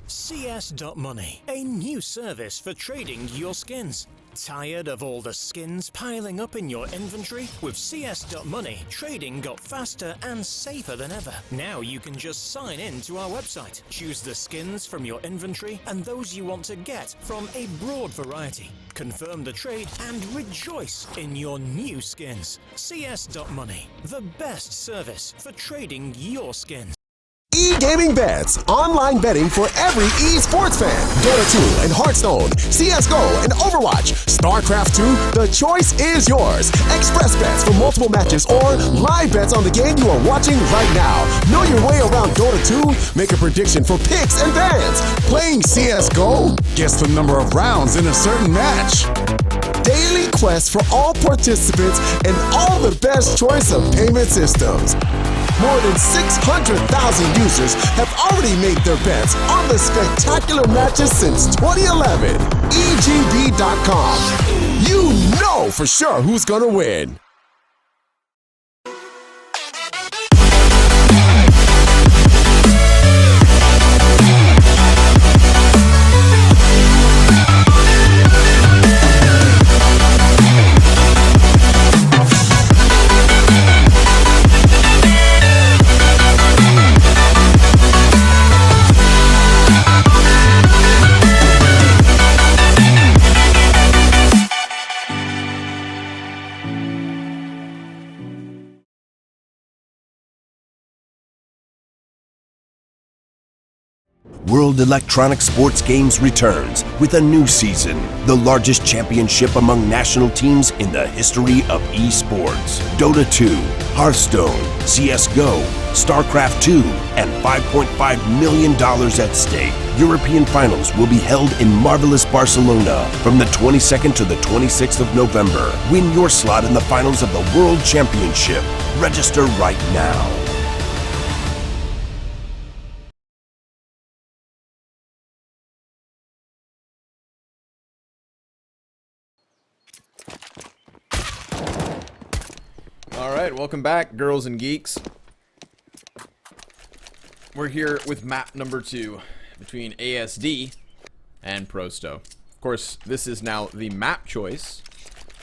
CS.Money, a new service for trading your skins. Tired of all the skins piling up in your inventory? With CS.Money, trading got faster and safer than ever. Now you can just sign in to our website, choose the skins from your inventory and those you want to get from a broad variety. Confirm the trade and rejoice in your new skins. CS.Money, the best service for trading your skins. E-Gaming Bets, online betting for every esports fan. Dota 2 and Hearthstone, CSGO and Overwatch, StarCraft 2, the choice is yours. Express bets for multiple matches or live bets on the game you are watching right now. Know your way around Dota 2? Make a prediction for picks and bans. Playing CSGO? Guess the number of rounds in a certain match. Daily quests for all participants and all the best choice of payment systems. More than 600,000 users have already made their bets on the spectacular matches since 2011. EGB.com. You know for sure who's gonna win. World Electronic Sports Games returns with a new season, the largest championship among national teams in the history of esports. Dota 2, Hearthstone, CSGO, StarCraft 2, and $5.5 million at stake. European finals will be held in marvelous Barcelona from the 22nd to the 26th of November. Win your slot in the finals of the World Championship. Register right now. Alright, welcome back, girls and geeks. We're here with map number 2 between ASD and Prosto. Of course, this is now the map choice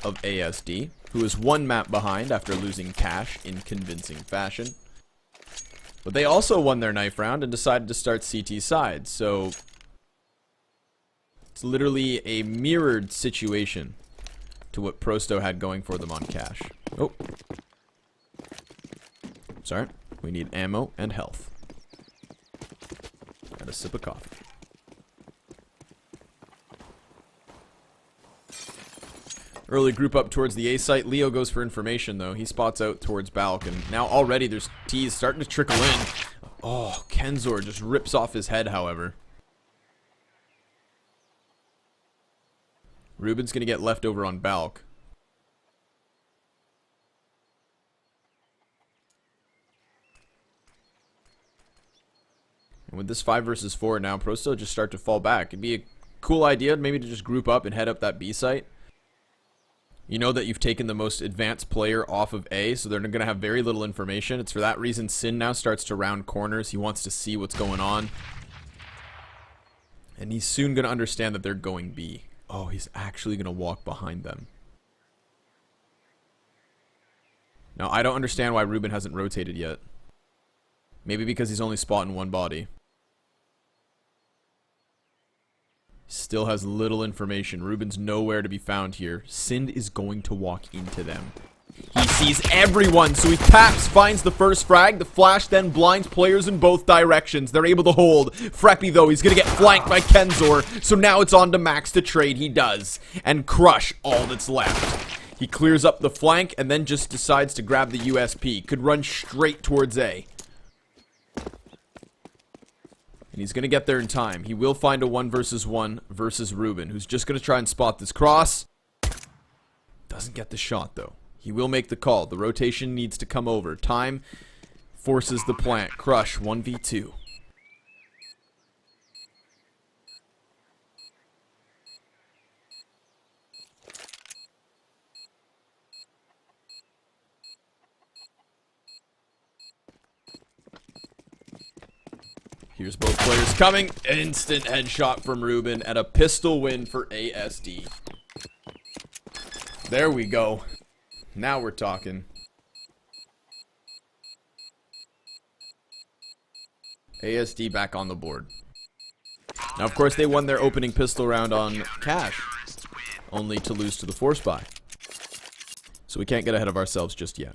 of ASD, who is one map behind after losing cash in convincing fashion. But they also won their knife round and decided to start CT side, so it's literally a mirrored situation to what Prosto had going for them on cash. Oh. Sorry, we need ammo and health. And a sip of coffee. Early group up towards the A site. Leo goes for information though. He spots out towards Balk, and now already there's T's starting to trickle in. Oh, Kenzor just rips off his head, however. Ruben's gonna get left over on Balk. And with this 5 versus 4 now, Prosto just start to fall back. It'd be a cool idea maybe to just group up and head up that B site. You know that you've taken the most advanced player off of A, so they're going to have very little information. It's for that reason Sin now starts to round corners. He wants to see what's going on. And he's soon going to understand that they're going B. Oh, he's actually going to walk behind them. Now, I don't understand why Ruben hasn't rotated yet. Maybe because he's only spotting one body. Still has little information. Ruben's nowhere to be found here. Sind is going to walk into them. He sees everyone, so he taps, finds the first frag. The flash then blinds players in both directions. They're able to hold. Freppy, though, he's going to get flanked by Kenzor. So now it's on to Max to trade. He does. And crush all that's left. He clears up the flank and then just decides to grab the USP. Could run straight towards A. And he's going to get there in time. He will find a 1 versus 1 versus Ruben, who's just going to try and spot this cross. Doesn't get the shot, though. He will make the call. The rotation needs to come over. Time forces the plant. Crush, 1v2. Here's both players coming. Instant headshot from Ruben and a pistol win for ASD. There we go. Now we're talking. ASD back on the board. Now, of course, they won their opening pistol round on cash, only to lose to the force buy. So we can't get ahead of ourselves just yet.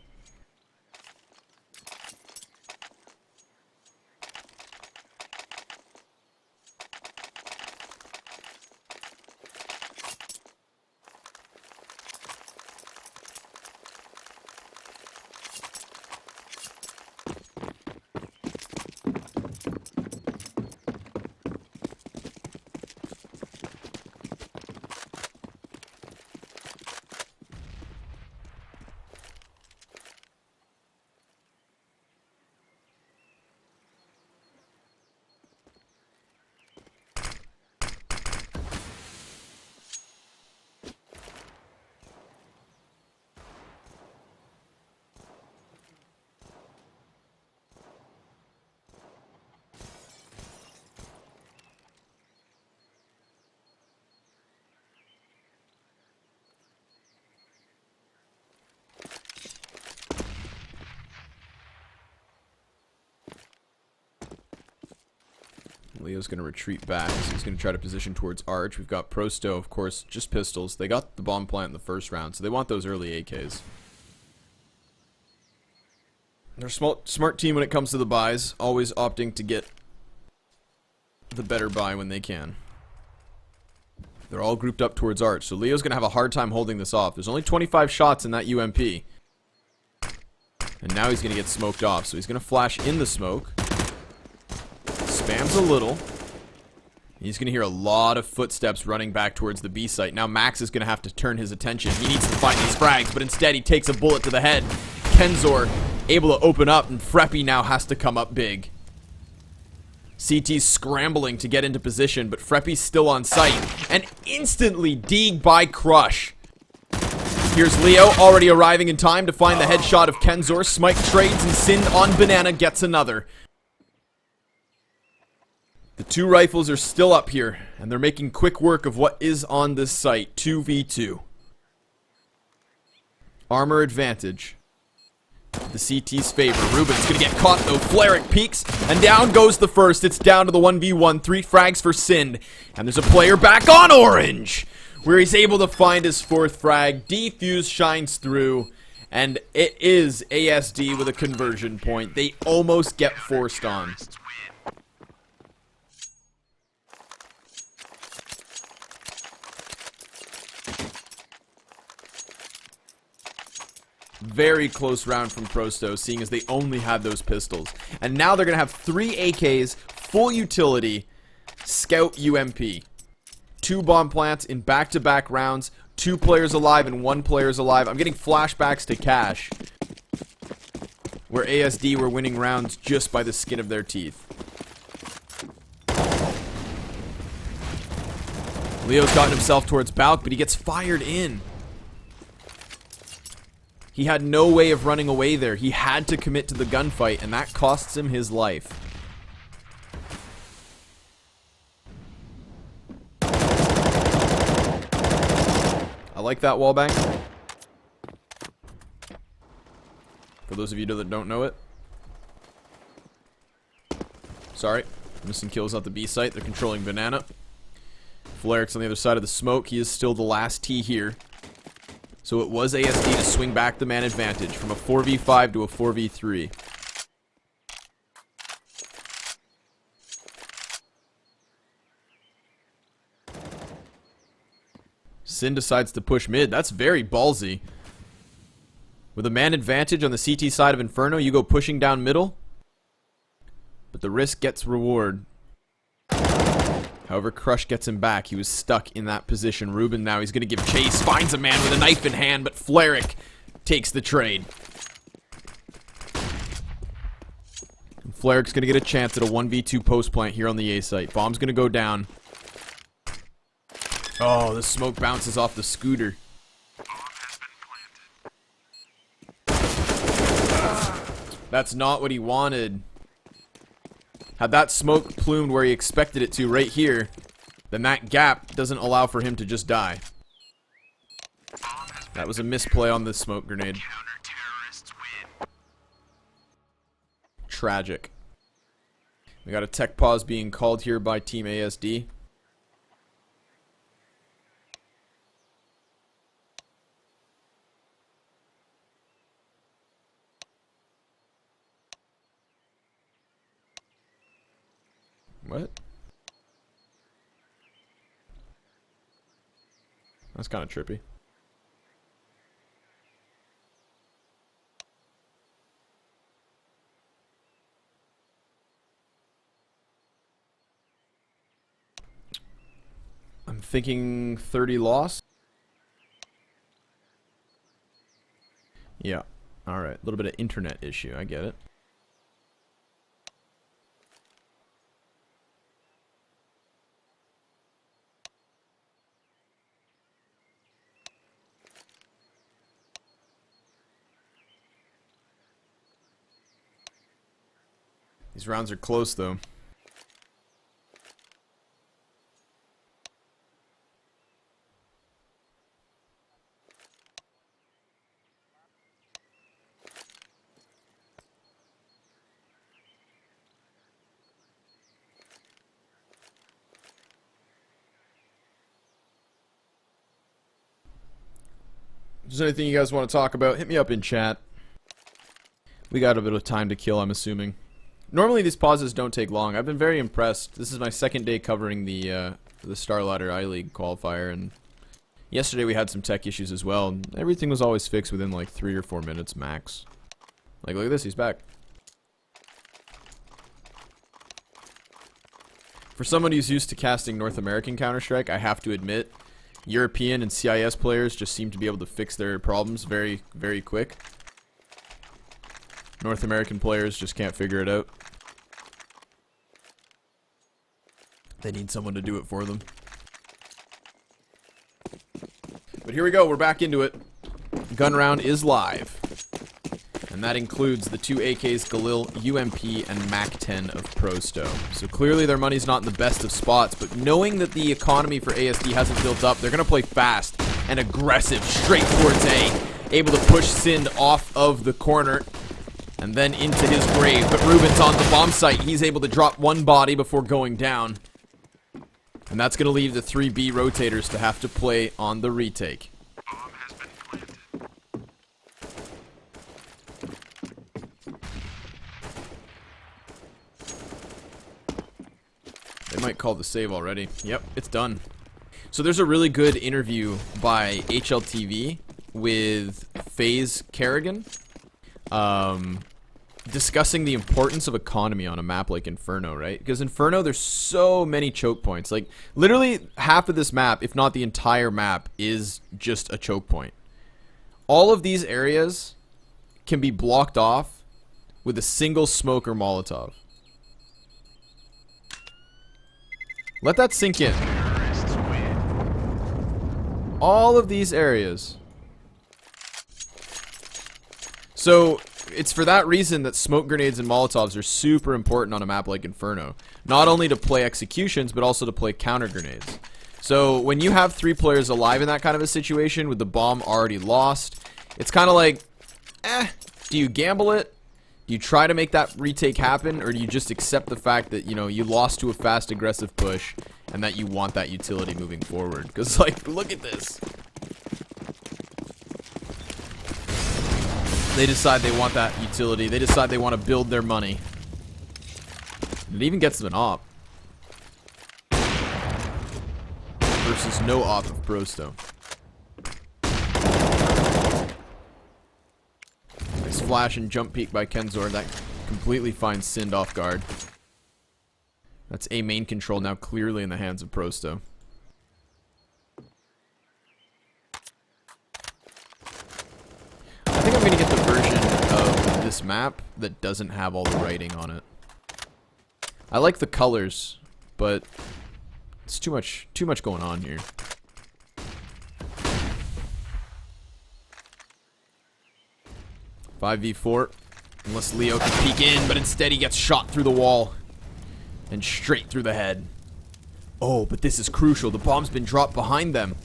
Leo's going to retreat back, so he's going to try to position towards Arch. We've got Prosto, of course, just pistols. They got the bomb plant in the first round, so they want those early AKs. They're a smart team when it comes to the buys, always opting to get the better buy when they can. They're all grouped up towards Arch, so Leo's going to have a hard time holding this off. There's only 25 shots in that UMP. And now he's going to get smoked off, so he's going to flash in the smoke. Spams a little. He's going to hear a lot of footsteps running back towards the B site. Now Max is going to have to turn his attention. He needs to find these frags, but instead he takes a bullet to the head. Kenzor able to open up, and Freppy now has to come up big. CT's scrambling to get into position, but Freppy's still on site. And instantly deeg by Crush. Here's Leo already arriving in time to find the headshot of Kenzor. Smite trades, and Sind on Banana gets another. The two rifles are still up here, and they're making quick work of what is on this site. 2v2. Armor advantage. The CT's favor. Ruben's gonna get caught though. Flaric peeks, and down goes the first. It's down to the 1v1. 3 frags for Sind. And there's a player back on Orange, where he's able to find his 4th frag. Defuse shines through, and it is ASD with a conversion point. They almost get forced on. Very close round from Prosto, seeing as they only had those pistols. And now they're going to have 3 AKs, full utility, Scout UMP. 2 bomb plants in back-to-back rounds, 2 players alive and 1 player's alive. I'm getting flashbacks to Cash, where ASD were winning rounds just by the skin of their teeth. Leo's gotten himself towards Balk, but he gets fired in. He had no way of running away there. He had to commit to the gunfight, and that costs him his life. I like that wallbang. For those of you that don't know it. Sorry. Missing kills at the B site. They're controlling Banana. Flaric's on the other side of the smoke. He is still the last T here. So it was ASD to swing back the man advantage from a 4v5 to a 4v3. Sin decides to push mid. That's very ballsy. With a man advantage on the CT side of Inferno, you go pushing down middle. But the risk gets reward. However, Crush gets him back. He was stuck in that position. Ruben now, he's going to give chase. Finds a man with a knife in hand, but Flaric takes the trade. And Flaric's going to get a chance at a 1v2 post plant here on the A site. Bomb's going to go down. Oh, the smoke bounces off the scooter. That's not what he wanted. Had that smoke plumed where he expected it to right here, then that gap doesn't allow for him to just die. That was a misplay on this smoke grenade. Tragic. We got a tech pause being called here by Team ASD. What? That's kind of trippy. I'm thinking 30 loss. Yeah. Alright. A little bit of internet issue. I get it. These rounds are close, though. If there's anything you guys want to talk about, hit me up in chat. We got a bit of time to kill, I'm assuming. Normally these pauses don't take long. I've been very impressed. This is my second day covering the Starladder I-League qualifier, and yesterday we had some tech issues as well. And everything was always fixed within like 3 or 4 minutes max. Like, look at this, he's back. For someone who's used to casting North American Counter-Strike, I have to admit, European and CIS players just seem to be able to fix their problems very, very quick. North American players just can't figure it out. They need someone to do it for them. But here we go, we're back into it. Gun round is live. And that includes the 2 AKs Galil, UMP, and MAC-10 of Prosto. So clearly their money's not in the best of spots, but knowing that the economy for ASD hasn't built up, they're going to play fast and aggressive straight towards A. Able to push Sind off of the corner and then into his grave. But Ruben's on the bomb site. He's able to drop one body before going down. And that's going to leave the 3B rotators to have to play on the retake. They might call the save already. Yep, it's done. So there's a really good interview by HLTV with FaZe Kerrigan, discussing the importance of economy on a map like Inferno, right? Because Inferno, there's so many choke points. Like, literally half of this map, if not the entire map, is just a choke point. All of these areas can be blocked off with a single smoke or Molotov. Let that sink in. All of these areas. So, it's for that reason that smoke grenades and Molotovs are super important on a map like Inferno. Not only to play executions, but also to play counter grenades. So, when you have 3 players alive in that kind of a situation with the bomb already lost, it's kind of like, do you gamble it? Do you try to make that retake happen, or do you just accept the fact that, you know, you lost to a fast, aggressive push, and that you want that utility moving forward? Because, like, look at this. They decide they want that utility. They decide they want to build their money. It even gets them an op. Versus no op of Prosto. Nice flash and jump peek by Kenzor. That completely finds Sind off guard. That's A main control now clearly in the hands of Prosto. I think I'm going to get the version of this map that doesn't have all the writing on it. I like the colors, but it's too much going on here. (5v4) unless Leo can peek in, but instead he gets shot through the wall. And straight through the head. Oh, but this is crucial. The bomb's been dropped behind them.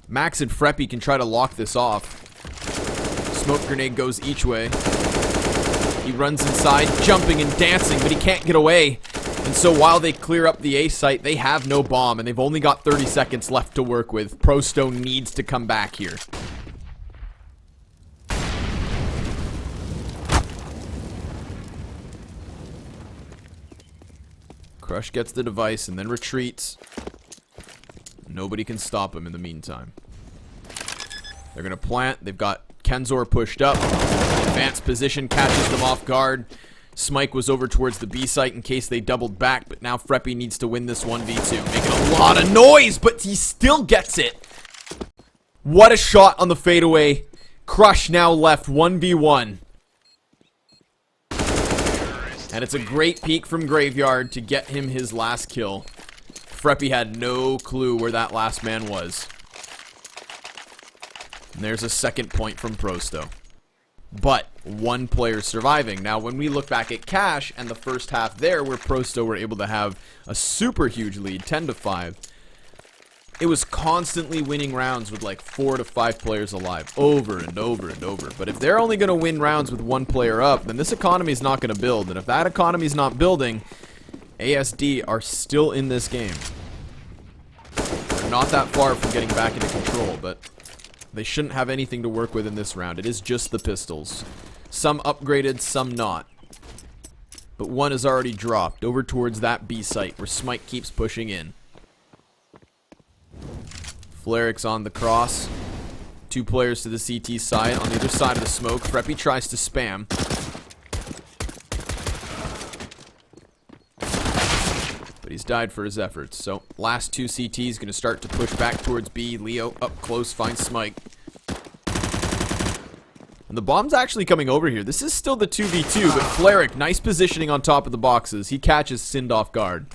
Max and Freppy can try to lock this off. Smoke grenade goes each way. He runs inside, jumping and dancing, but he can't get away. And so while they clear up the A site, they have no bomb, and they've only got 30 seconds left to work with. Pro100 needs to come back here. Crush gets the device and then retreats. Nobody can stop him in the meantime. They're going to plant. They've got Kenzor pushed up. Advanced position catches them off guard. Smike was over towards the B site in case they doubled back, but now Freppy needs to win this 1v2. Making a lot of noise, but he still gets it. What a shot on the fadeaway. Crush now left 1v1. And it's a great peek from Graveyard to get him his last kill. Freppy had no clue where that last man was. And there's a second point from pro100. But one player surviving. Now, when we look back at Cash and the first half there, where pro100 were able to have a super huge lead, 10-5, it was constantly winning rounds with like 4 to 5 players alive, over and over and over. But if they're only going to win rounds with one player up, then this economy is not going to build. And if that economy is not building, ASD are still in this game. They're not that far from getting back into control, but they shouldn't have anything to work with in this round. It is just the pistols. Some upgraded, some not. But one is already dropped over towards that B site where Smike keeps pushing in. Flaric's on the cross. 2 players to the CT side. On the other side of the smoke, Freppy tries to spam. But he's died for his efforts. So, last 2 CTs going to start to push back towards B. Leo up close finds Smike. And the bomb's actually coming over here. This is still the 2v2, but Flaric, nice positioning on top of the boxes. He catches Sind off guard.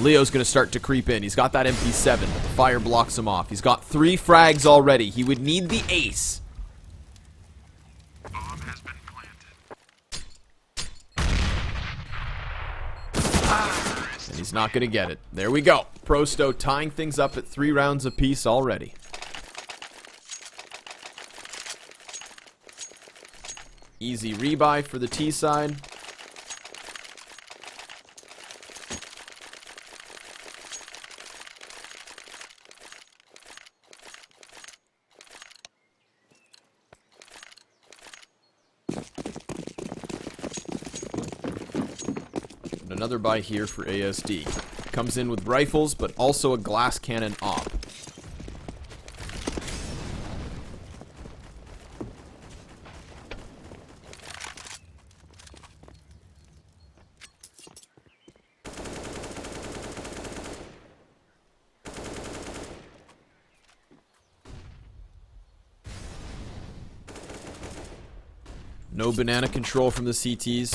Leo's going to start to creep in. He's got that MP7, but the fire blocks him off. He's got 3 frags already. He would need the ace. Bomb has been planted. And he's not going to get it. There we go. pro100 tying things up at 3 rounds apiece already. Easy rebuy for the T side. And another buy here for ASD. Comes in with rifles, but also a glass cannon op. No banana control from the CTs.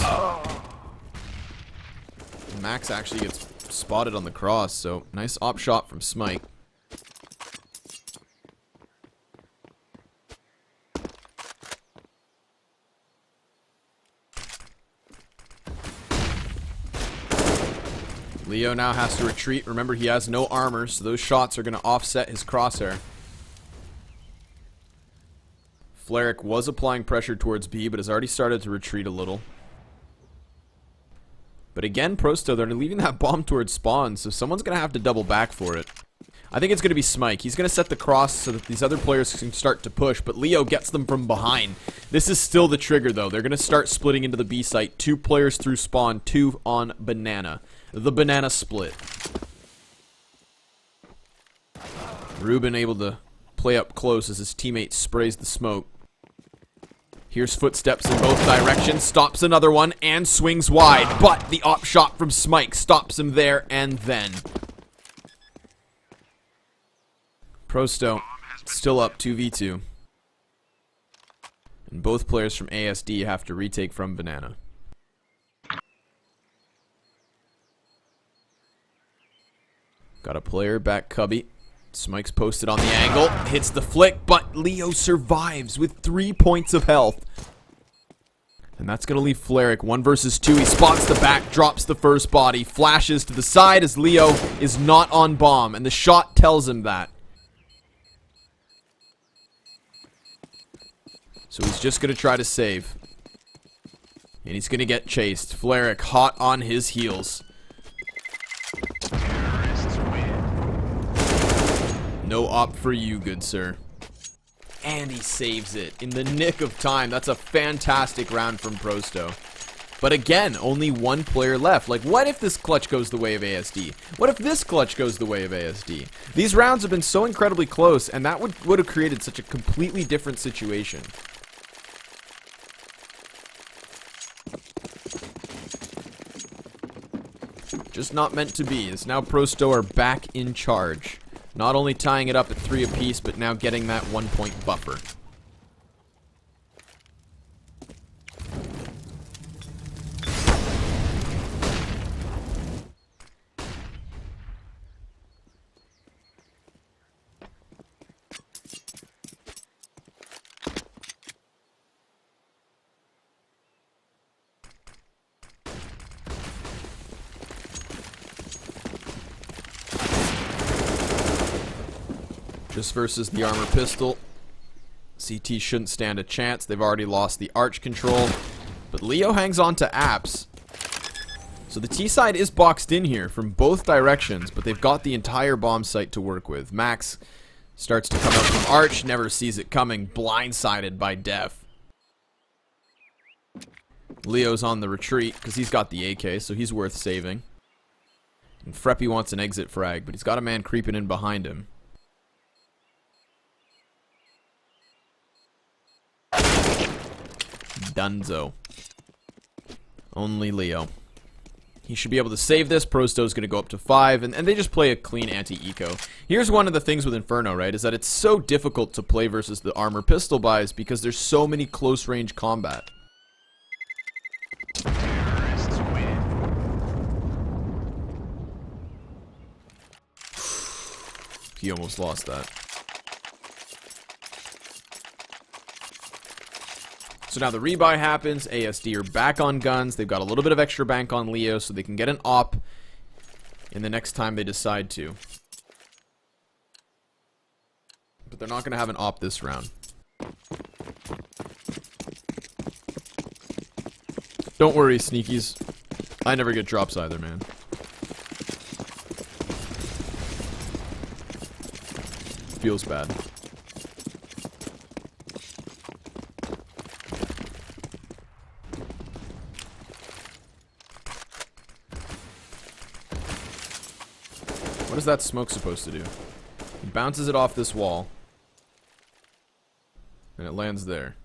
Max actually gets spotted on the cross, so nice op shot from Smike. Leo now has to retreat. Remember, he has no armor, so those shots are going to offset his crosshair. Flaric was applying pressure towards B, but has already started to retreat a little. But again, pro100, they're leaving that bomb towards spawn, so someone's going to have to double back for it. I think it's going to be Smike. He's going to set the cross so that these other players can start to push, but Leo gets them from behind. This is still the trigger, though. They're going to start splitting into the B site. 2 players through spawn, 2 on banana. The banana split. Ruben able to play up close as his teammate sprays the smoke. Here's footsteps in both directions, stops another one, and swings wide. But the op shot from Smike stops him there and then. pro100 still up 2v2. And both players from ASD have to retake from banana. Got a player back cubby. Smike's posted on the angle, hits the flick, but Leo survives with 3 points of health. And that's going to leave Fleric 1 versus 2. He spots the back, drops the first body, flashes to the side as Leo is not on bomb, and the shot tells him that. So he's just going to try to save. And he's going to get chased. Fleric hot on his heels. No op for you, good sir. And he saves it in the nick of time. That's a fantastic round from Prosto. But again, only one player left. Like, what if this clutch goes the way of ASD? What if this clutch goes the way of ASD? These rounds have been so incredibly close, and that would have created such a completely different situation. Just not meant to be, as now Prosto are back in charge. Not only tying it up at 3 apiece, but now getting that 1-point buffer. Just versus the armor pistol. CT shouldn't stand a chance. They've already lost the arch control. But Leo hangs on to apps. So the T side is boxed in here from both directions, but they've got the entire bomb site to work with. Max starts to come out from arch, never sees it coming, blindsided by Def. Leo's on the retreat because he's got the AK, so he's worth saving. And Freppy wants an exit frag, but he's got a man creeping in behind him. Dunzo. Only Leo. He should be able to save this. Prosto's going to go up to 5, and they just play a clean anti-eco. Here's one of the things with Inferno, right, is that it's so difficult to play versus the armor pistol buys because there's so many close-range combat. He almost lost that. So now the rebuy happens, ASD are back on guns, they've got a little bit of extra bank on Leo so they can get an op in the next time they decide to. But they're not going to have an op this round. Don't worry, sneakies. I never get drops either, man. Feels bad. What is that smoke supposed to do? It bounces it off this wall. And it lands there.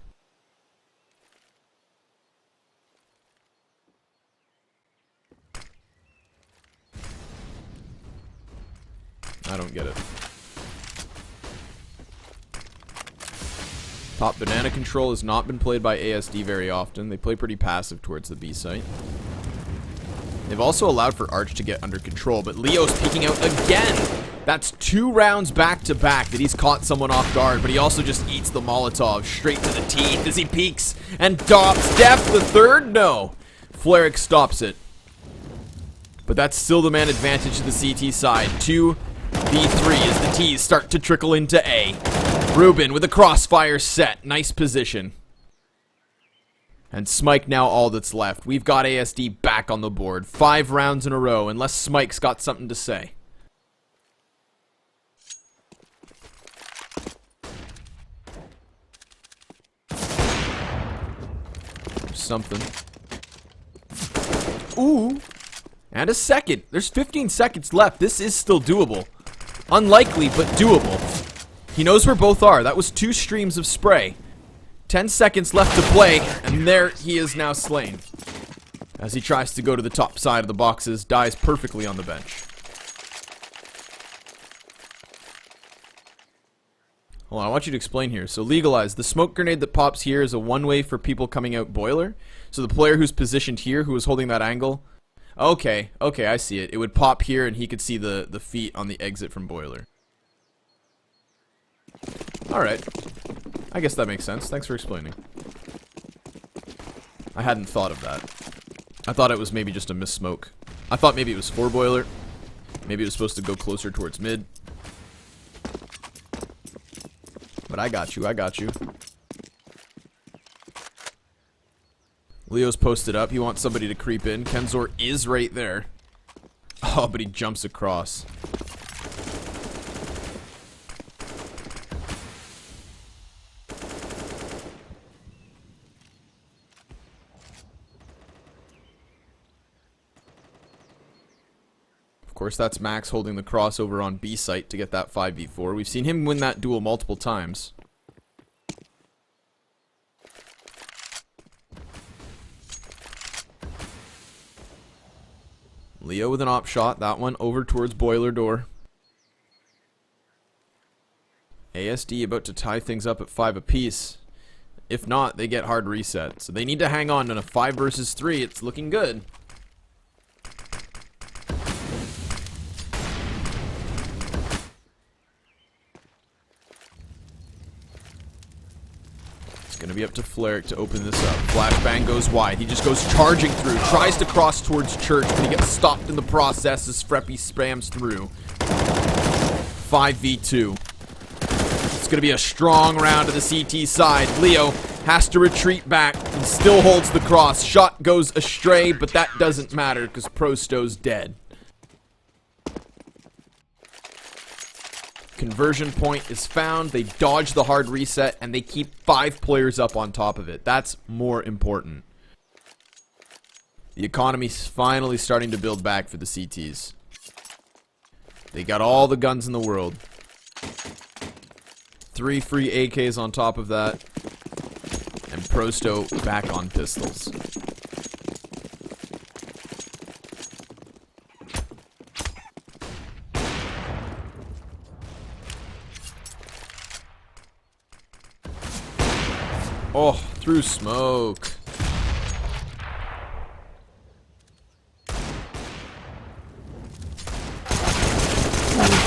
I don't get it. Top banana control has not been played by ASD very often. They play pretty passive towards the B site. They've also allowed for Arch to get under control, but Leo's peeking out again. That's 2 rounds back-to-back that he's caught someone off guard, but he also just eats the Molotov straight to the teeth as he peeks and dops. Def the third? No. Fleric stops it. But that's still the man advantage to the CT side. 2v3 as the T's start to trickle into A. Ruben with a crossfire set. Nice position. And Smike now all that's left. We've got ASD back on the board. 5 rounds in a row, unless Smike's got something to say. There's something. Ooh. And a second. There's 15 seconds left. This is still doable. Unlikely, but doable. He knows where both are. That was 2 streams of spray. 10 seconds left to play, and there he is now slain. As he tries to go to the top side of the boxes, dies perfectly on the bench. Hold on, I want you to explain here. So legalize. The smoke grenade that pops here is a one-way for people coming out boiler. So the player who's positioned here, who was holding that angle. Okay, I see it. It would pop here, and he could see the feet on the exit from boiler. Alright. I guess that makes sense. Thanks for explaining. I hadn't thought of that. I thought it was maybe just a missmoke. I thought maybe it was 4 boiler. Maybe it was supposed to go closer towards mid. But I got you, I got you. Leo's posted up. He wants somebody to creep in. Kenzor is right there. Oh, but he jumps across. Of course, that's Max holding the crossover on B site to get that 5v4. We've seen him win that duel multiple times. Leo with an op shot. That one over towards boiler door. ASD about to tie things up at 5 apiece. If not, they get hard reset. So they need to hang on in a 5 versus 3. It's looking good. Gonna be up to Fleric to open this up. Flashbang goes wide. He just goes charging through. Tries to cross towards Church, but he gets stopped in the process as Freppy spams through. 5v2. It's gonna be a strong round to the CT side. Leo has to retreat back and still holds the cross. Shot goes astray, but that doesn't matter because Prosto's dead. Conversion point is found, they dodge the hard reset, and they keep 5 players up on top of it. That's more important. The economy's finally starting to build back for the CTs. They got all the guns in the world. 3 free AKs on top of that. And Prosto back on pistols. Oh, through smoke.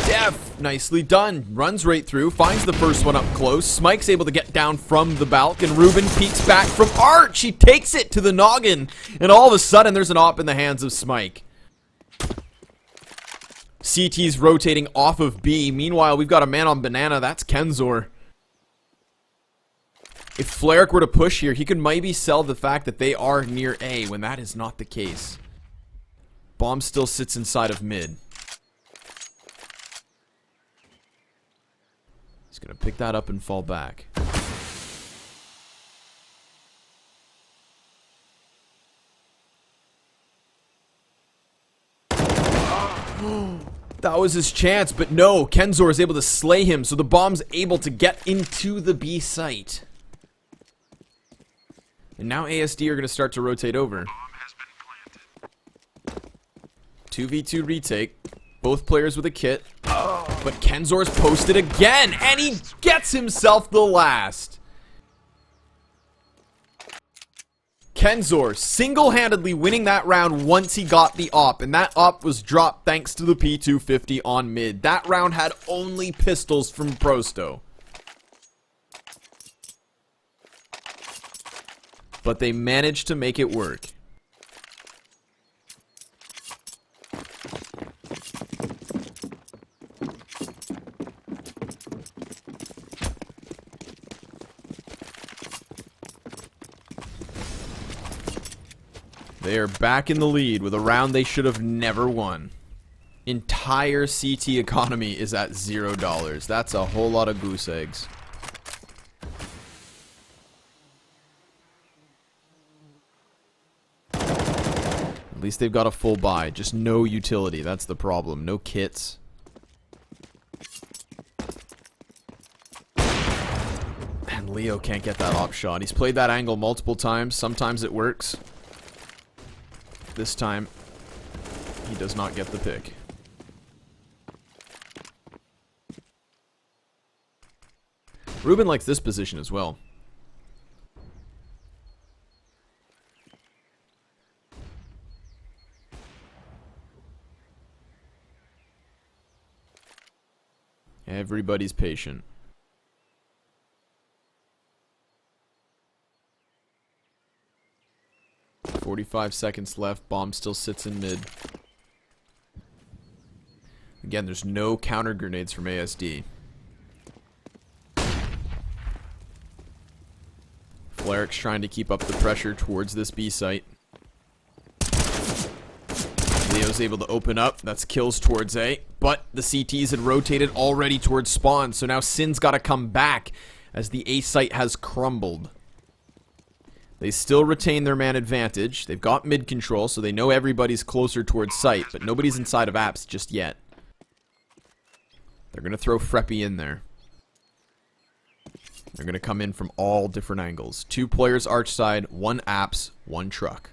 Def, nicely done. Runs right through, finds the first one up close. Smike's able to get down from the balk, and Ruben peeks back from Arch. He takes it to the noggin, and all of a sudden there's an op in the hands of Smike. CT's rotating off of B. Meanwhile, we've got a man on banana. That's Kenzor. If Fleric were to push here, he could maybe sell the fact that they are near A when that is not the case. Bomb still sits inside of mid. He's going to pick that up and fall back. That was his chance, but no, Kenzor is able to slay him, so the bomb's able to get into the B site. And now ASD are going to start to rotate over. 2v2 retake. Both players with a kit. But Kenzor's posted again, and he gets himself the last. Kenzor single-handedly winning that round once he got the op, and that op was dropped thanks to the P250 on mid. That round had only pistols from Prosto. But they managed to make it work. They are back in the lead with a round they should have never won. Entire CT economy is at $0. That's a whole lot of goose eggs. At least they've got a full buy. Just no utility. That's the problem. No kits. And Leo can't get that op shot. He's played that angle multiple times. Sometimes it works. This time, he does not get the pick. Ruben likes this position as well. Everybody's patient. 45 seconds left. Bomb still sits in mid. Again, there's no counter grenades from ASD. Flaric's trying to keep up the pressure towards this B site. Leo's able to open up. That's kills towards A. But the CTs had rotated already towards spawn. So now Sin's got to come back as the A site has crumbled. They still retain their man advantage. They've got mid control, so they know everybody's closer towards site. But nobody's inside of apps just yet. They're going to throw Freppy in there. They're going to come in from all different angles. 2 players arch side, 1 apps, 1 truck.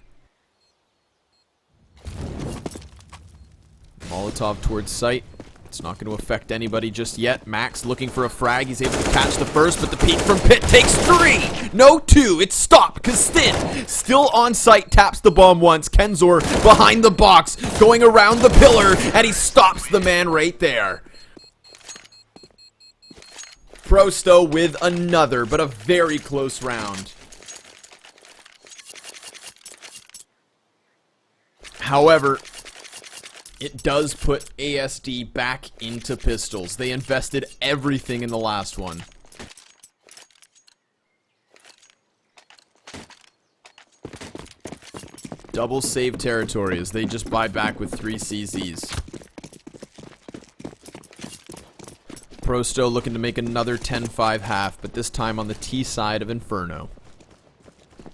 Molotov towards site. It's not going to affect anybody just yet. Max looking for a frag. He's able to catch the first, but the peek from Pit takes 3. No 2. It's stopped because Stin still on site. Taps the bomb once. Kenzor behind the box, going around the pillar, and he stops the man right there. Prosto with another, but a very close round. However, it does put ASD back into pistols. They invested everything in the last one. Double save territory as they just buy back with 3 CZs. Prosto looking to make another 10-5 half, but this time on the T side of Inferno.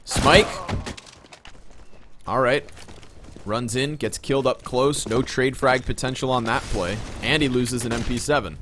Smike. Alright. Runs in, gets killed up close. No trade frag potential on that play. And he loses an MP7.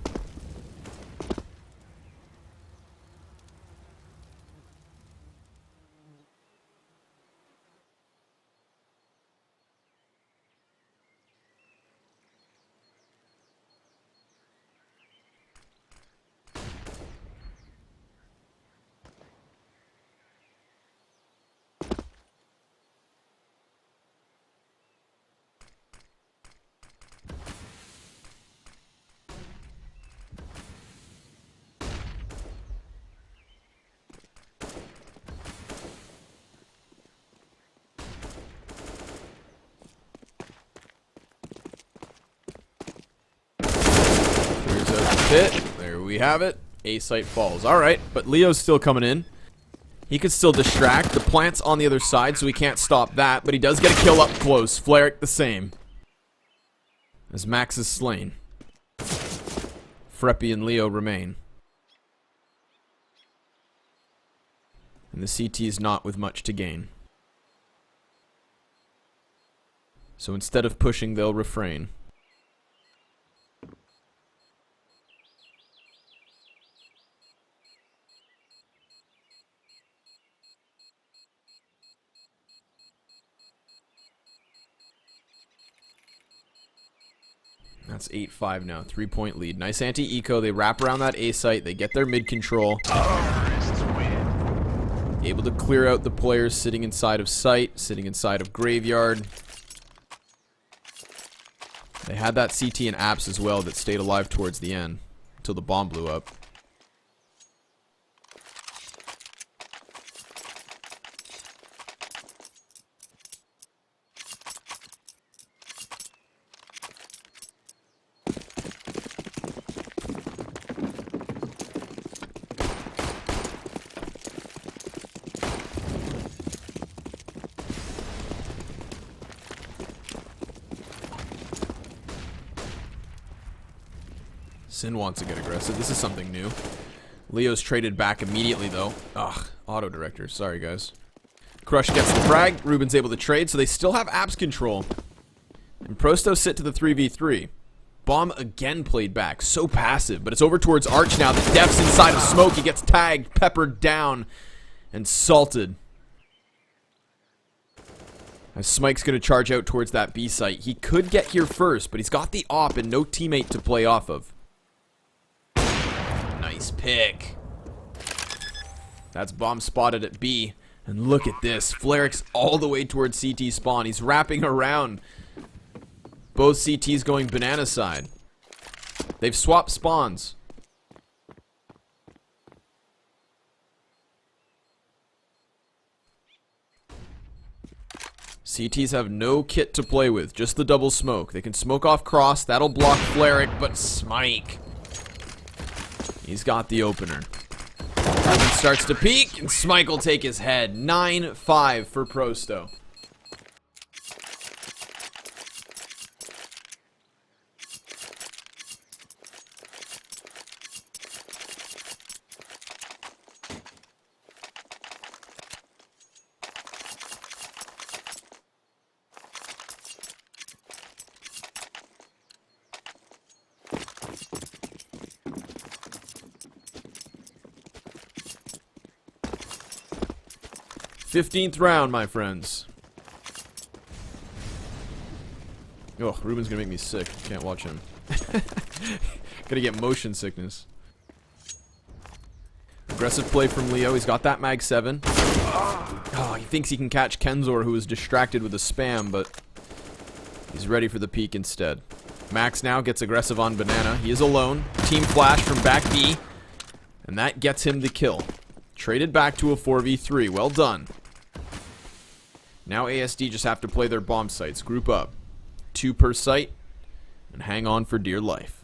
There we have it. A site falls. Alright, but Leo's still coming in. He could still distract. The plant's on the other side, so he can't stop that, but he does get a kill up close. Flaric the same. As Max is slain. Freppy and Leo remain. And the CT is not with much to gain. So instead of pushing, they'll refrain. That's 8-5 now. 3-point lead. Nice anti-eco. They wrap around that A site. They get their mid control. Able to clear out the players sitting inside of site, sitting inside of graveyard. They had that CT and apps as well that stayed alive towards the end until the bomb blew up. Sin wants to get aggressive. This is something new. Leo's traded back immediately, though. Ugh, auto director. Sorry, guys. Crush gets the frag. Ruben's able to trade, so they still have apps control. And Prosto sit to the 3v3. Bomb again played back. So passive, but it's over towards Arch now. The Def's inside of smoke. He gets tagged, peppered down, and salted. As Smike's going to charge out towards that B site. He could get here first, but he's got the op and no teammate to play off of. Nice pick. That's bomb spotted at B. And look at this. Flaric's all the way towards CT spawn. He's wrapping around. Both CTs going banana side. They've swapped spawns. CTs have no kit to play with, just the double smoke. They can smoke off cross, that'll block Fleric, but Smike, he's got the opener. Ruben starts to peek, and Smike will take his head. 9-5 for Prosto. Fifteenth round, my friends. Oh, Ruben's gonna make me sick. Can't watch him. Gotta get motion sickness. Aggressive play from Leo. He's got that mag 7. Oh, he thinks he can catch Kenzor, who is distracted with a spam, but he's ready for the peek instead. Max now gets aggressive on Banana. He is alone. Team flash from back B, and that gets him the kill. Traded back to a 4v3. Well done. Now ASD just have to play their bomb sites. Group up. 2 per site. And hang on for dear life.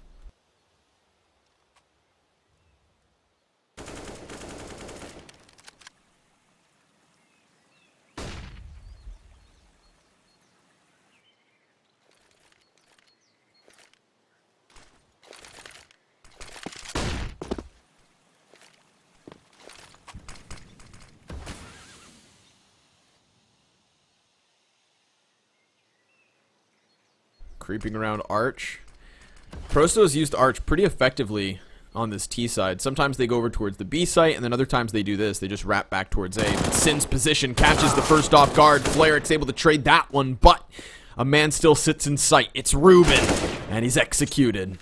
Creeping around Arch. Prosto's used Arch pretty effectively on this T side. Sometimes they go over towards the B site, and then other times they do this. They just wrap back towards A. But Sin's position catches the first off guard. Fleric's able to trade that one, but a man still sits in sight. It's Ruben, and he's executed.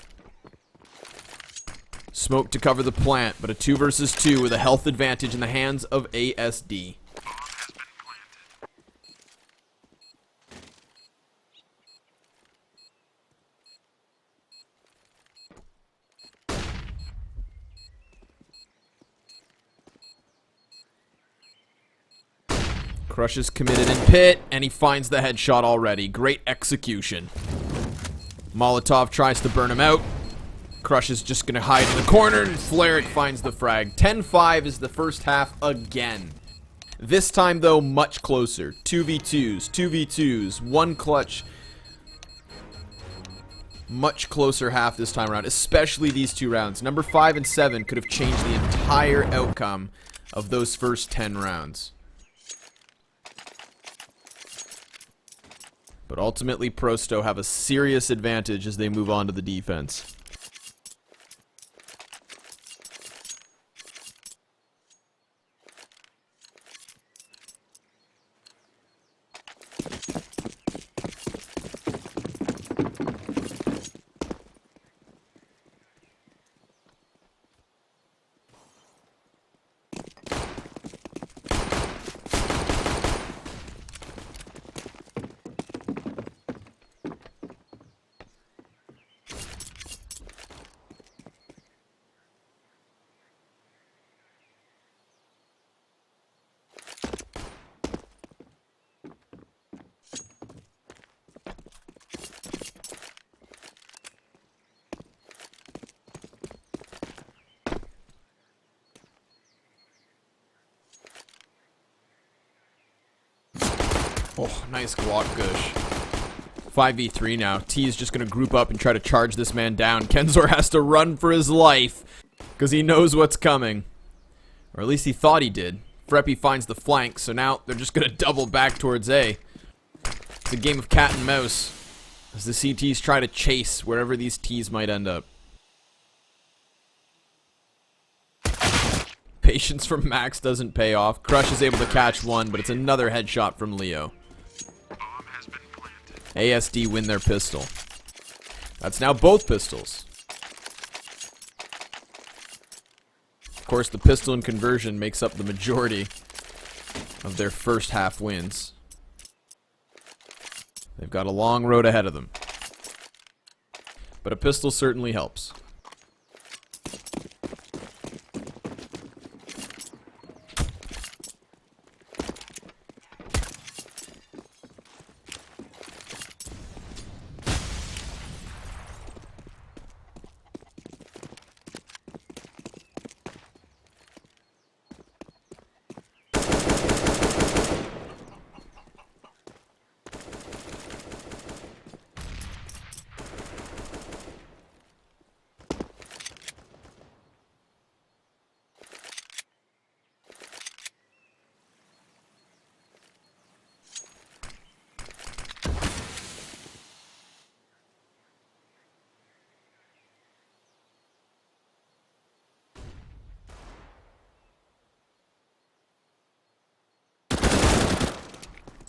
Smoke to cover the plant, but a 2 versus 2 with a health advantage in the hands of ASD. Crush is committed in pit, and he finds the headshot already. Great execution. Molotov tries to burn him out. Crush is just going to hide in the corner, and Fleric finds the frag. 10-5 is the first half again. This time, though, much closer. 2v2s, 2v2s, one clutch. Much closer half this time around, especially these 2 rounds. Number 5 and 7 could have changed the entire outcome of those first 10 rounds. But ultimately, Prosto have a serious advantage as they move on to the defense. Oh, nice Glock gush. 5v3 now. T is just going to group up and try to charge this man down. Kenzor has to run for his life because he knows what's coming. Or at least he thought he did. Freppy finds the flank, so now they're just going to double back towards A. It's a game of cat and mouse as the CTs try to chase wherever these Ts might end up. Patience from Max doesn't pay off. Crush is able to catch one, but it's another headshot from Leo. ASD win their pistol. That's now both pistols. Of course, the pistol and conversion makes up the majority of their first half wins. They've got a long road ahead of them. But a pistol certainly helps.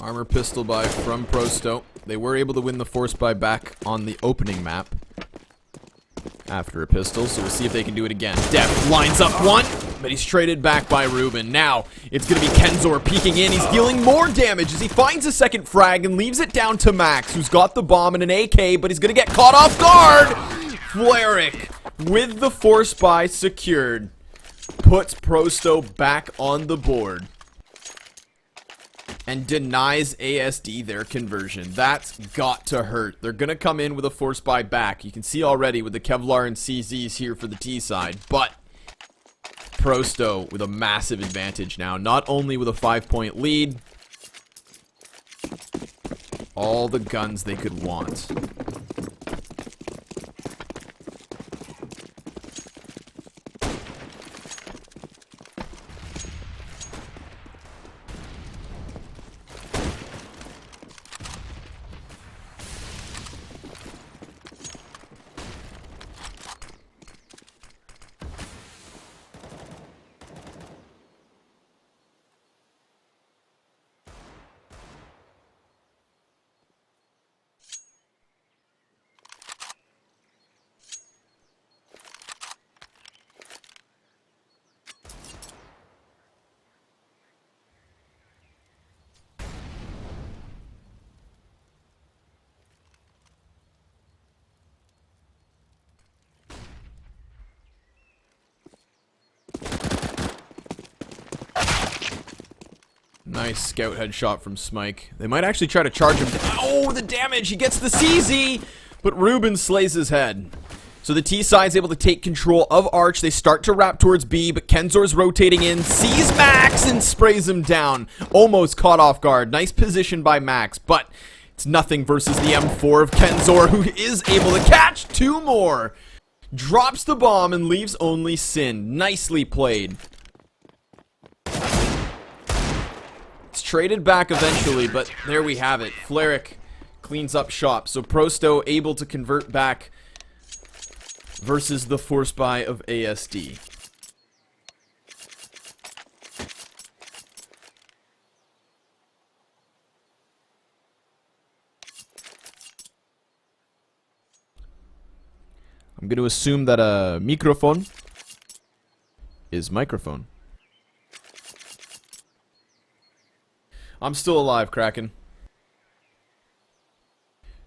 Armor pistol buy from Prosto. They were able to win the force buy back on the opening map after a pistol, so we'll see if they can do it again. Def lines up one, but he's traded back by Ruben. Now, it's going to be Kenzor peeking in. He's dealing more damage as he finds a second frag and leaves it down to Max, who's got the bomb and an AK, but he's going to get caught off guard. Fleric, with the force buy secured, puts Prosto back on the board and denies ASD their conversion. That's got to hurt. They're going to come in with a force buy back. You can see already with the Kevlar and CZs here for the T side, but Prosto with a massive advantage now. Not only with a 5-point lead, all the guns they could want. Nice scout headshot from Smike. They might actually try to charge him. Oh, the damage! He gets the CZ! But Ruben slays his head. So the T side's able to take control of Arch. They start to wrap towards B, but Kenzor's rotating in, sees Max, and sprays him down. Almost caught off guard. Nice position by Max, but it's nothing versus the M4 of Kenzor, who is able to catch two more. Drops the bomb and leaves only Sin. Nicely played. Traded back eventually, but there we have it. Fleric cleans up shop. So Prosto able to convert back versus the force buy of ASD. I'm going to assume that a microphone is microphone. I'm still alive, Kraken.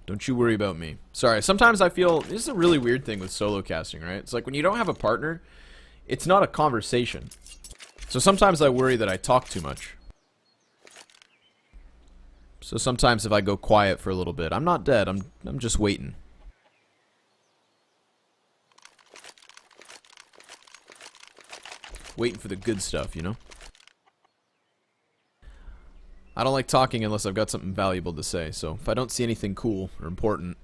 Don't you worry about me. Sorry, sometimes I feel... This is a really weird thing with solo casting, right? It's like when you don't have a partner, it's not a conversation. So sometimes I worry that I talk too much. So sometimes if I go quiet for a little bit, I'm not dead, I'm just waiting. Waiting for the good stuff, you know? I don't like talking unless I've got something valuable to say, so if I don't see anything cool or important,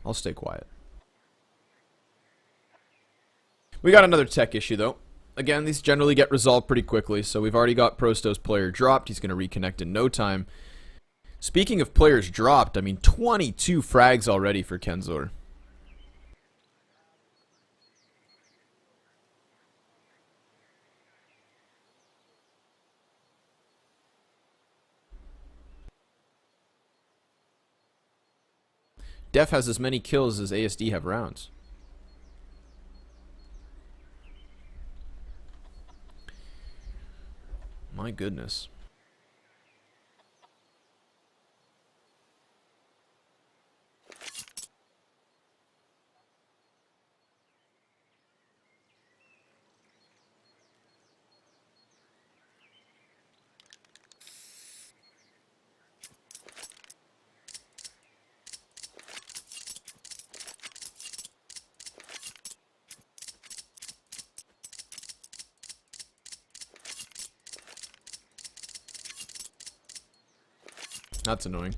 I'll stay quiet. We got another tech issue, though. Again, these generally get resolved pretty quickly, so we've already got Prosto's player dropped. He's going to reconnect in no time. Speaking of players dropped, I mean, 22 frags already for Kenzor. Def has as many kills as ASD have rounds. My goodness. That's annoying.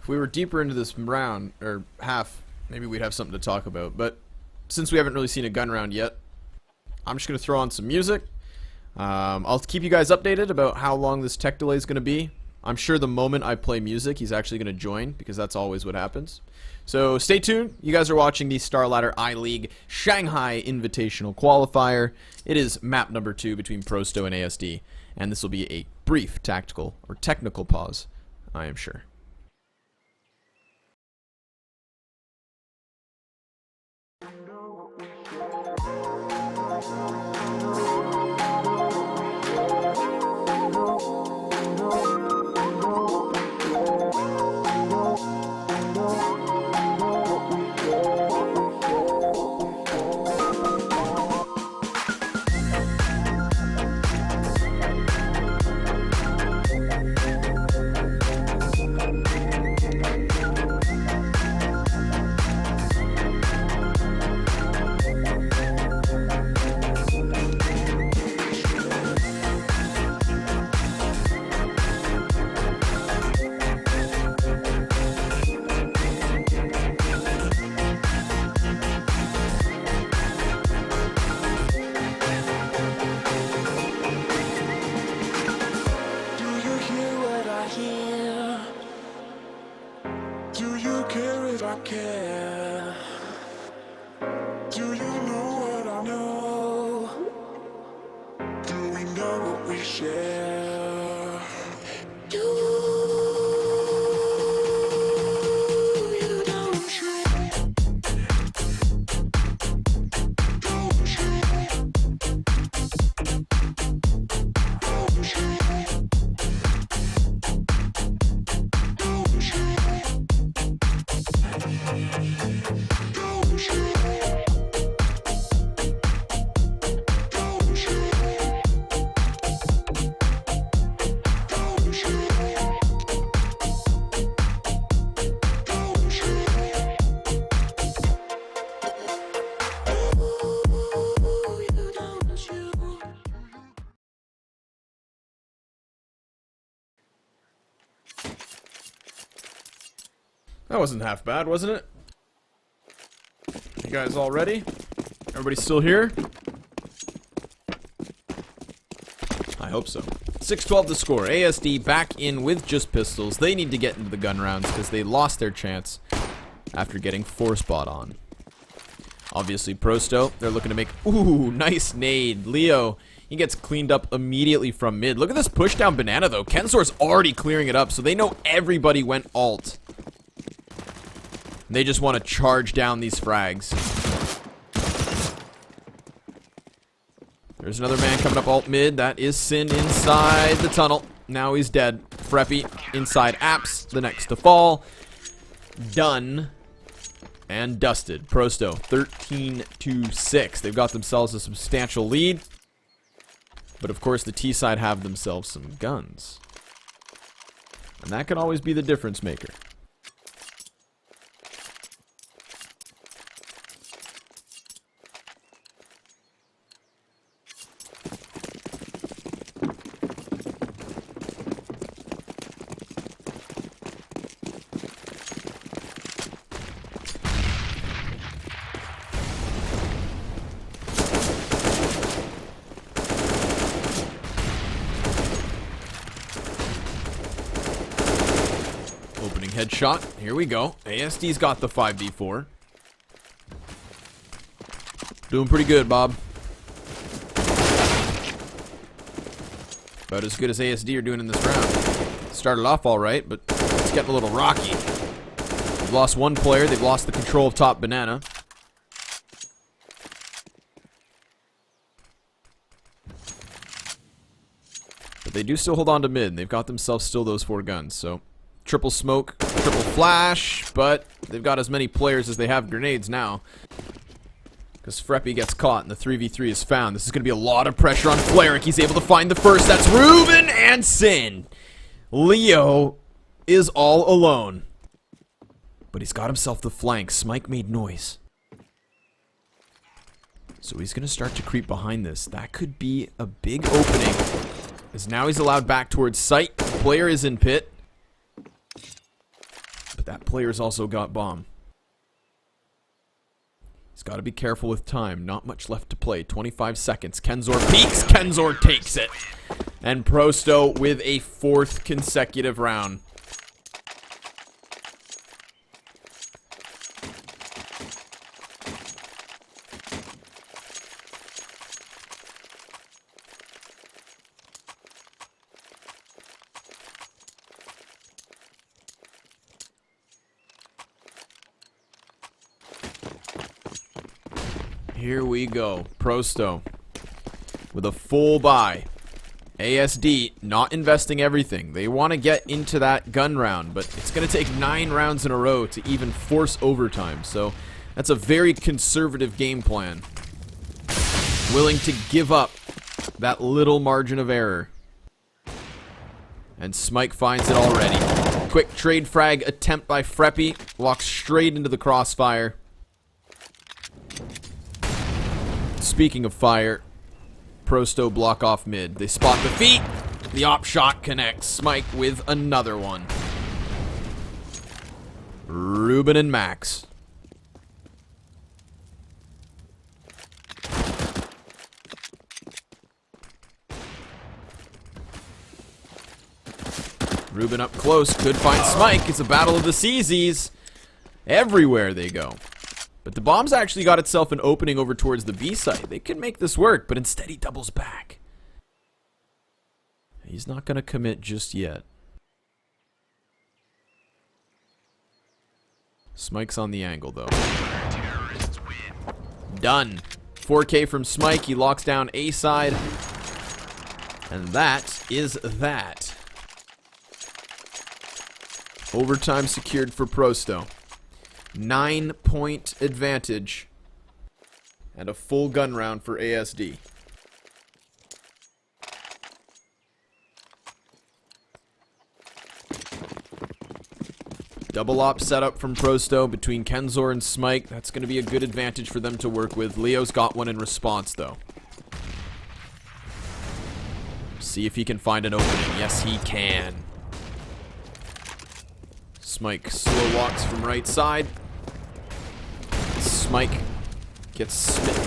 If we were deeper into this round, or half, maybe we'd have something to talk about. But since we haven't really seen a gun round yet, I'm just going to throw on some music. I'll keep you guys updated about how long this tech delay is going to be. I'm sure the moment I play music, he's actually going to join, because that's always what happens. So stay tuned. You guys are watching the Star Ladder I-League Shanghai Invitational Qualifier. It is map number 2 between Prosto and ASD. And this will be a brief tactical or technical pause, I am sure. Do you care if I care? Do you know what I know? Do we know what we share? Do you don't you? Don't you? Don't you? That wasn't half bad, wasn't it? You guys all ready? Everybody still here? I hope so. 6-12 the score. ASD back in with just pistols. They need to get into the gun rounds because they lost their chance after getting 4 spot on. Obviously, Prosto, they're looking to make... Ooh, nice nade. Leo, he gets cleaned up immediately from mid. Look at this push down banana, though. Kensor's already clearing it up, so they know everybody went alt. They just want to charge down these frags. There's another man coming up alt mid. That is Sin inside the tunnel. Now he's dead. Freppy inside apps. The next to fall. Done. And dusted. Prosto 13-6. They've got themselves a substantial lead. But of course the T side have themselves some guns. And that can always be the difference maker. Headshot. Here we go. ASD's got the 5v4. Doing pretty good, Bob. About as good as ASD are doing in this round. Started off alright, but it's getting a little rocky. They've lost one player. They've lost the control of top banana. But they do still hold on to mid. They've got themselves still those 4 guns, so... Triple smoke, triple flash, but they've got as many players as they have grenades now. Because Freppy gets caught and the 3v3 is found. This is going to be a lot of pressure on Fleric. He's able to find the first. That's Ruben and Sin. Leo is all alone. But he's got himself the flank. Smike made noise. So he's going to start to creep behind this. That could be a big opening. As now he's allowed back towards site. The player is in pit. but that player's also got bomb. He's got to be careful with time. Not much left to play. 25 seconds. Kenzor peeks. Kenzor takes it. And Prosto with a 4th consecutive round. Here we go. Prosto with a full buy. ASD not investing everything. They want to get into that gun round, but it's going to take 9 rounds in a row to even force overtime. So that's a very conservative game plan. Willing to give up that little margin of error. And Smike finds it already. Quick trade frag attempt by Freppy. Walks straight into the crossfire. Speaking of fire, Prosto block off mid. They spot the feet. The op shot connects. Smike with another one. Ruben and Max. Ruben up close. Could find Smike. It's a battle of the CZs. Everywhere they go. But the bomb's actually got itself an opening over towards the B site. They could make this work, but instead he doubles back. He's not going to commit just yet. Smike's on the angle, though. Done. 4K from Smike. He locks down A side. And that is that. Overtime secured for Prosto. 9-point advantage. And a full gun round for ASD. Double op setup from Prosto between Kenzor and Smike. That's going to be a good advantage for them to work with. Leo's got one in response, though. See if he can find an opening. Yes, he can. Smike slow walks from right side. Smike gets smitten.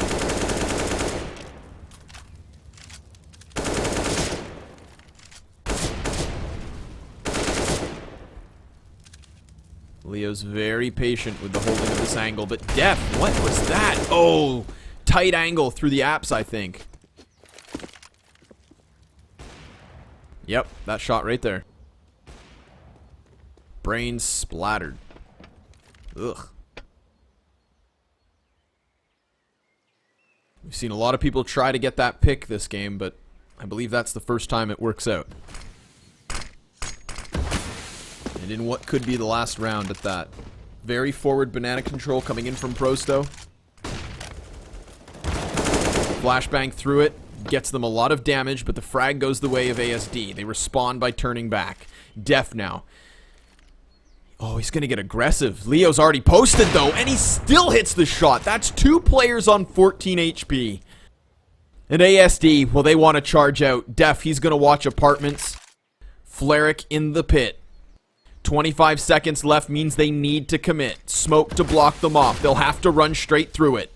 Leo's very patient with the holding of this angle, but Def, what was that? Oh, tight angle through the apps, I think. Yep, that shot right there. Brains splattered. Ugh. We've seen a lot of people try to get that pick this game, but I believe that's the first time it works out. And in what could be the last round at that. Very forward banana control coming in from Prosto. Flashbang through it. Gets them a lot of damage, but the frag goes the way of ASD. They respond by turning back. Def now. Oh, he's going to get aggressive. Leo's already posted, though, and he still hits the shot. That's 2 players on 14 HP. And ASD, well, they want to charge out. Def, he's going to watch apartments. Fleric in the pit. 25 seconds left means they need to commit. Smoke to block them off. They'll have to run straight through it.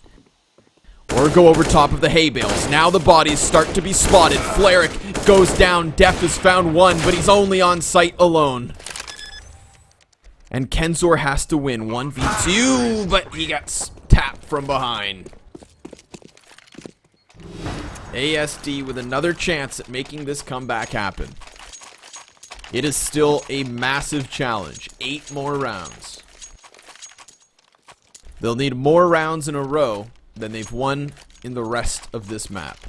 Or go over top of the hay bales. Now the bodies start to be spotted. Fleric goes down. Def has found one, but he's only on site alone. And Kenzor has to win 1v2, but he got tapped from behind. ASD with another chance at making this comeback happen. It is still a massive challenge. 8 more rounds. They'll need more rounds in a row than they've won in the rest of this map.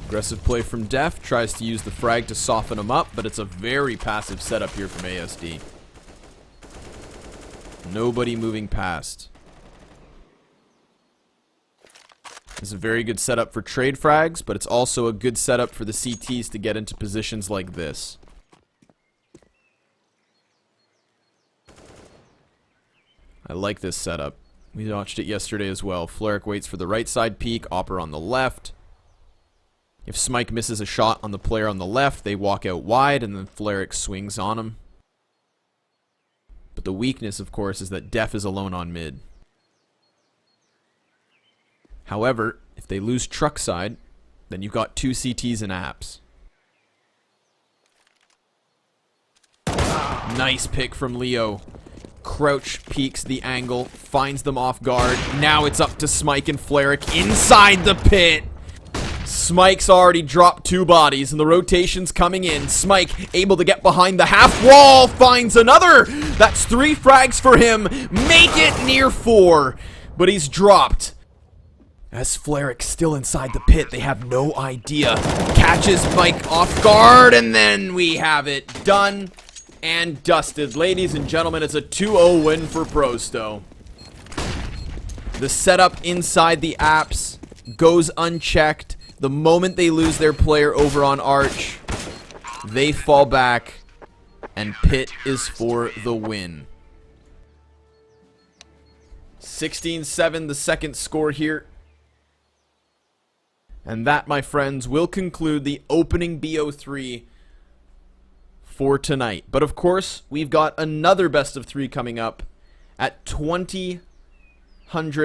Aggressive play from Def, tries to use the frag to soften him up, but it's a very passive setup here from ASD. Nobody moving past. It's a very good setup for trade frags, but it's also a good setup for the CTs to get into positions like this. I like this setup. We watched it yesterday as well. Fleric waits for the right side peek, Opper on the left. If Smike misses a shot on the player on the left, they walk out wide, and then Fleric swings on him. But the weakness, of course, is that Def is alone on mid. However, if they lose truck side, then you've got 2 CTs and apps. Nice pick from Leo. Crouch peeks the angle, finds them off guard. Now it's up to Smike and Fleric inside the pit. Smike's already dropped 2 bodies, and the rotation's coming in. Smike able to get behind the half wall, finds another. That's 3 frags for him. Make it near 4, but he's dropped. As Fleric still inside the pit, they have no idea. Catches Mike off guard, and then we have it done and dusted. Ladies and gentlemen, it's a 2-0 win for Prosto. The setup inside the apps goes unchecked. The moment they lose their player over on Arch, they fall back, and Pit is for the win. 16-7, the second score here. And that, my friends, will conclude the opening BO3 for tonight. But of course, we've got another best of 3 coming up at 2000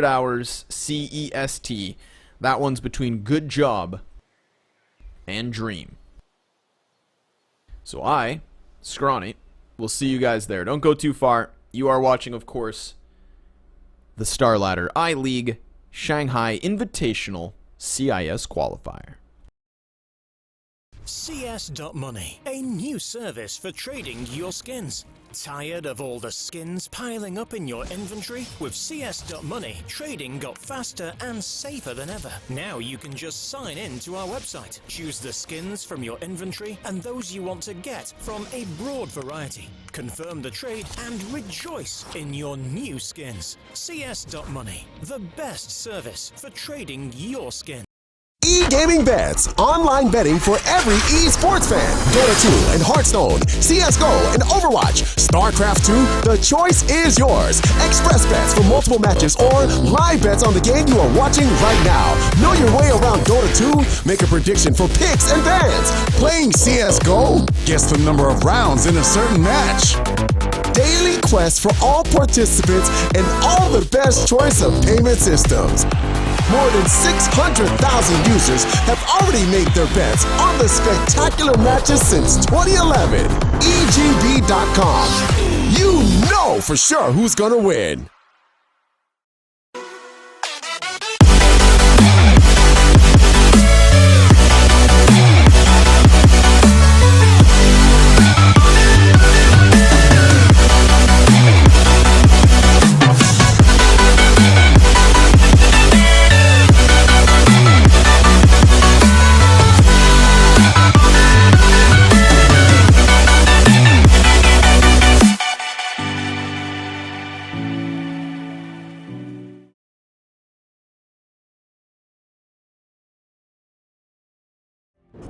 hours CEST. That one's between Good Job and Dream. So I, Scrawny, will see you guys there. Don't go too far. You are watching, of course, the Star Ladder I-League Shanghai Invitational CIS Qualifier. CS.money, a new service for trading your skins. Tired of all the skins piling up in your inventory? With CS.money, trading got faster and safer than ever. Now you can just sign in to our website, choose the skins from your inventory and those you want to get from a broad variety. Confirm the trade and rejoice in your new skins. CS.money, the best service for trading your skins. E-gaming bets, online betting for every esports fan. Dota 2 and Hearthstone, CSGO and Overwatch, StarCraft 2, the choice is yours. Express bets for multiple matches or live bets on the game you are watching right now. Know your way around Dota 2? Make a prediction for picks and bans. Playing CSGO? Guess the number of rounds in a certain match. Daily quests for all participants and all the best choice of payment systems. More than 600,000 users have already made their bets on the spectacular matches since 2011. EGB.com. You know for sure who's gonna win.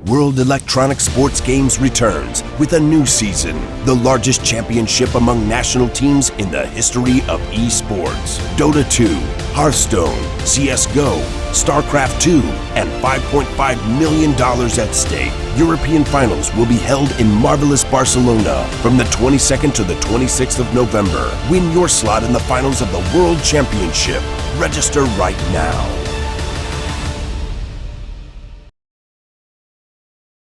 World Electronic Sports Games returns with a new season, the largest championship among national teams in the history of esports. Dota 2, Hearthstone, CSGO, StarCraft 2, and $5.5 million at stake. European finals will be held in marvelous Barcelona from the 22nd to the 26th of November. Win your slot in the finals of the World Championship. Register right now.